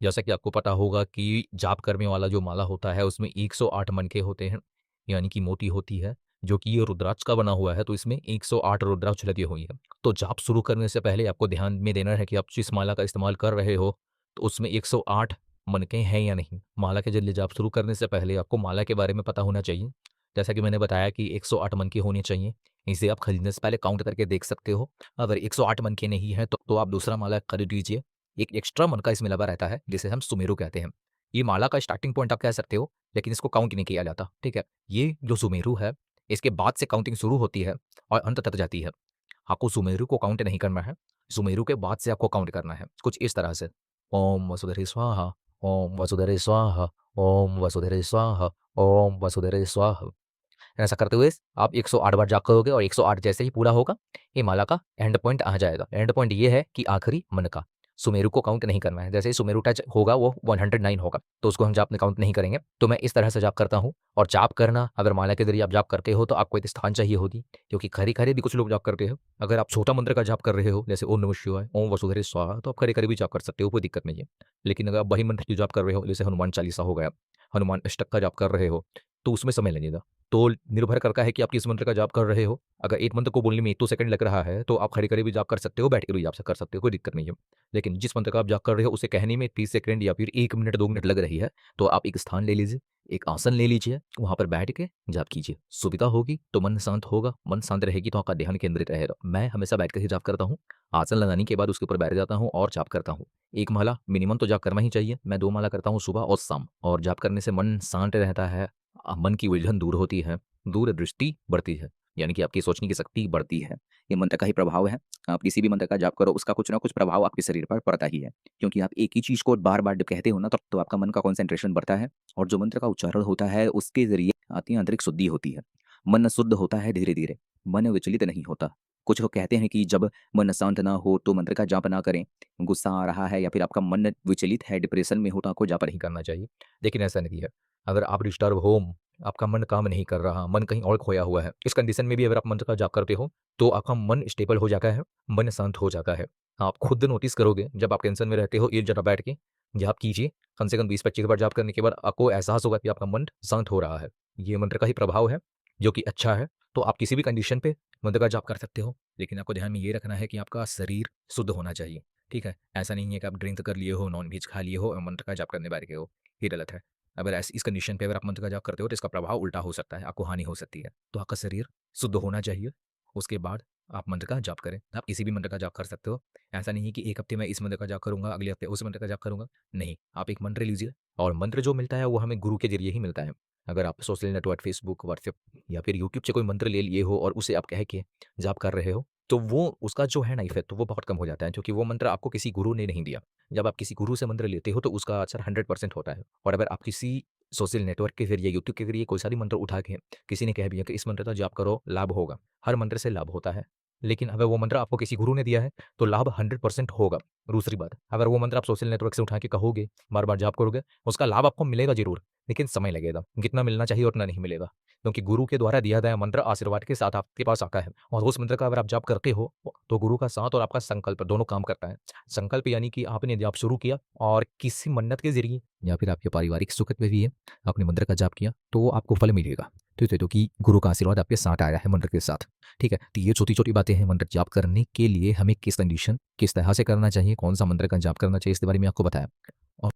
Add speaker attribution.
Speaker 1: जैसा कि आपको पता होगा कि जाप करने वाला जो माला होता है उसमें 108 मनके होते हैं, यानी कि मोती होती है, जो कि ये रुद्राक्ष का बना हुआ है, तो इसमें 108 रुद्राक्ष लगी हुई है। तो जाप शुरू करने से पहले आपको ध्यान में देना है कि आप जिस माला का इस्तेमाल कर रहे हो, तो उसमें 108 मनके हैं या नहीं। माला के ज़रिए जाप शुरू करने से पहले आपको माला के बारे में पता होना चाहिए। जैसा कि मैंने बताया कि 108 मनके होने चाहिए, इसे आप खरीदने से पहले काउंट करके देख सकते हो। अगर 108 मनके नहीं है तो आप दूसरा माला खरीद लीजिए। एक एक्स्ट्रा मन का इसमें लगा रहता है जिसे हम सुमेरु कहते हैं। ये माला का स्टार्टिंग पॉइंट आप कह सकते हो, लेकिन इसको काउंट नहीं किया जाता, ठीक है? ये जो सुमेरु है, इसके बाद से काउंटिंग शुरू होती है और अंत तक जाती है। आपको सुमेरु को काउंट नहीं करना है, सुमेरु के बाद से आपको काउंट करना है, कुछ इस तरह से। ओम वसुदेव स्वाहा, ओम वसुदेव स्वाहा, ओम वसुदेव स्वाहा, ओम वसुदेव स्वाहा। ऐसा करते हुए आप 108 बार जाप करोगे और 108 जैसे ही पूरा होगा, ये माला का एंड पॉइंट आ जाएगा। एंड पॉइंट ये है कि आखिरी मन का। सुमेरु को काउंट नहीं करना है। जैसे ही सुमेरु टच होगा वो 109 होगा, तो उसको हम जाप में काउंट नहीं करेंगे। तो मैं इस तरह से जाप करता हूँ और जाप करना अगर माला के ज़रिए आप जाप करते हो तो आपको एक स्थान चाहिए होगी, क्योंकि खड़े-खड़े भी कुछ लोग जाप करते हो। अगर आप छोटा मंत्र का जाप कर रहे हो, जैसे ओम नमः शिवाय, ओम वसुधैर्य स्वाहा, तो आप खड़े-खड़े भी जाप कर सकते हो, कोई दिक्कत नहीं है। लेकिन अगर आप वही मंत्र की जाप कर रहे हो, जैसे हनुमान चालीसा हो गया, हनुमान अष्टक का जाप कर रहे हो, तो उसमें समय लगेगा। तो निर्भर करता है कि आप किस मंत्र का जाप कर रहे हो। अगर एक मंत्र को बोलने में 1-2 सेकंड लग रहा है, तो आप खड़े-खड़े भी जाप कर सकते हो, बैठ के भी जाप कर सकते हो, कोई दिक्कत नहीं है। लेकिन जिस मंत्र का आप जाप कर रहे हो, उसे कहने में 30 सेकंड या फिर 1 मिनट, 2 मिनट लग रही है, तो आप एक स्थान ले लीजिए, एक आसन ले लीजिए, वहाँ पर बैठ के जाप कीजिए। सुविधा होगी तो मन शांत होगा, मन शांत रहेगी तो आपका ध्यान केंद्रित रहेगा। मैं हमेशा बैठ कर ही जाप करता हूँ। आसन लगाने के बाद उसके ऊपर बैठ जाता हूँ और जाप करता हूँ। 1 माला मिनिमम तो जाप करना ही चाहिए। मैं 2 माला करता हूँ सुबह और शाम, और जाप करने से मन शांत रहता है, मन की उलझन दूर होती है, दूरदृष्टि बढ़ती है, यानी कि आपकी सोचने की शक्ति बढ़ती है। ये मंत्र का ही प्रभाव है। आप किसी भी मंत्र का जाप करो, उसका कुछ ना कुछ प्रभाव आपके शरीर पर पड़ता ही है। क्योंकि आप एक ही चीज़ को बार-बार जब कहते हो ना, तब तो आपका मन का कॉन्सन्ट्रेशन बढ़ता है और जो मंत्र का उच्चारण होता है, उसके ज़रिए आती आंतरिक शुद्धि होती है। मन शुद्ध होता है धीरे-धीरे, मन विचलित नहीं होता। कुछ लोग कहते हैं कि जब मन शांत ना हो, तो मंत्र का जाप ना करें। गुस्सा आ रहा है या फिर आपका मन विचलित है, डिप्रेशन में हो, तो आपको जाप नहीं करना चाहिए। लेकिन ऐसा नहीं है। अगर आप डिस्टर्ब हो, आपका मन काम नहीं कर रहा, मन कहीं और खोया हुआ है, इस कंडीशन में भी अगर आप मंत्र का जाप करते हो, तो आपका मन स्टेबल हो जाता है, मन शांत हो जाता है। आप खुद नोटिस करोगे, जब आप टेंशन में रहते हो, एक जगह बैठ के जाप कीजिए। कम से कम 20-25 बार जाप करने के बाद आपको एहसास होगा कि आपका मन शांत हो रहा है। ये मंत्र का ही प्रभाव है, जो कि अच्छा है। तो आप किसी भी कंडीशन पे मंत्र का जाप कर सकते हो, लेकिन आपको ध्यान में ये रखना है कि आपका शरीर शुद्ध होना चाहिए, ठीक है? ऐसा नहीं है कि आप ड्रिंक कर लिए हो, नॉन-वेज खा लिए हो और मंत्र का जाप करने बैठ गए हो, ये गलत है। अगर ऐस इस कंडीशन पे अगर आप मंत्र का जाप करते हो, तो इसका प्रभाव उल्टा हो सकता है, आपको हानि हो सकती है। तो आपका शरीर शुद्ध होना चाहिए, उसके बाद आप मंत्र का जाप करें। आप किसी भी मंत्र का जाप कर सकते हो। ऐसा नहीं है कि एक हफ्ते में इस मंत्र का जाप करूँगा, अगले हफ्ते उस मंत्र का जाप करूँगा, नहीं। आप एक मंत्र लीजिए, और मंत्र जो मिलता है वो हमें गुरु के ज़रिए ही मिलता है। अगर आप सोशल नेटवर्क, फेसबुक, व्हाट्सएप या फिर यूट्यूब से कोई मंत्र ले लिए हो और उसे आप कह के जाप कर रहे हो, तो वो उसका जो है ना इफ़ेक्ट, वो बहुत कम हो जाता है, क्योंकि वो मंत्र आपको किसी गुरु ने नहीं दिया। जब आप किसी गुरु से मंत्र लेते हो, तो उसका असर 100% होता है। और अगर आप किसी सोशल नेटवर्क के ज़रिए, यूट्यूब के ज़रिए कोई सा भी मंत्र उठा के किसी ने कह दिया कि इस मंत्र का जाप करो, लाभ होगा। हर मंत्र से लाभ होता है। लेकिन अगर वो मंत्र आपको किसी गुरु ने दिया है, तो लाभ 100% होगा। दूसरी बात, अगर वो मंत्र आप सोशल नेटवर्क से उठा के कहोगे, बार-बार जाप करोगे, उसका लाभ आपको मिलेगा ज़रूर, लेकिन समय लगेगा। जितना मिलना चाहिए उतना नहीं मिलेगा। क्योंकि गुरु के द्वारा दिया गया मंत्र आशीर्वाद के साथ आपके पास आता है, और उस मंत्र का अगर आप जाप करते हो, तो गुरु का साथ और आपका संकल्प दोनों काम करता है। संकल्प यानी कि आपने जाप शुरू किया और किसी मन्नत के ज़रिए या फिर आपके पारिवारिक सुख में भी है, आपने मंत्र का जाप किया, तो वो आपको फल मिलेगा। ठीक है? तो कि गुरु का आशीर्वाद आपके साथ आया है मंत्र के साथ। ठीक है? तो ये छोटी-छोटी बातें हैं मंत्र जाप करने के लिए हमें किस कंडीशन, किस तरह से करना चाहिए, कौन-सा मंत्र का जाप करना चाहिए, इसके बारे में आपको बताया। और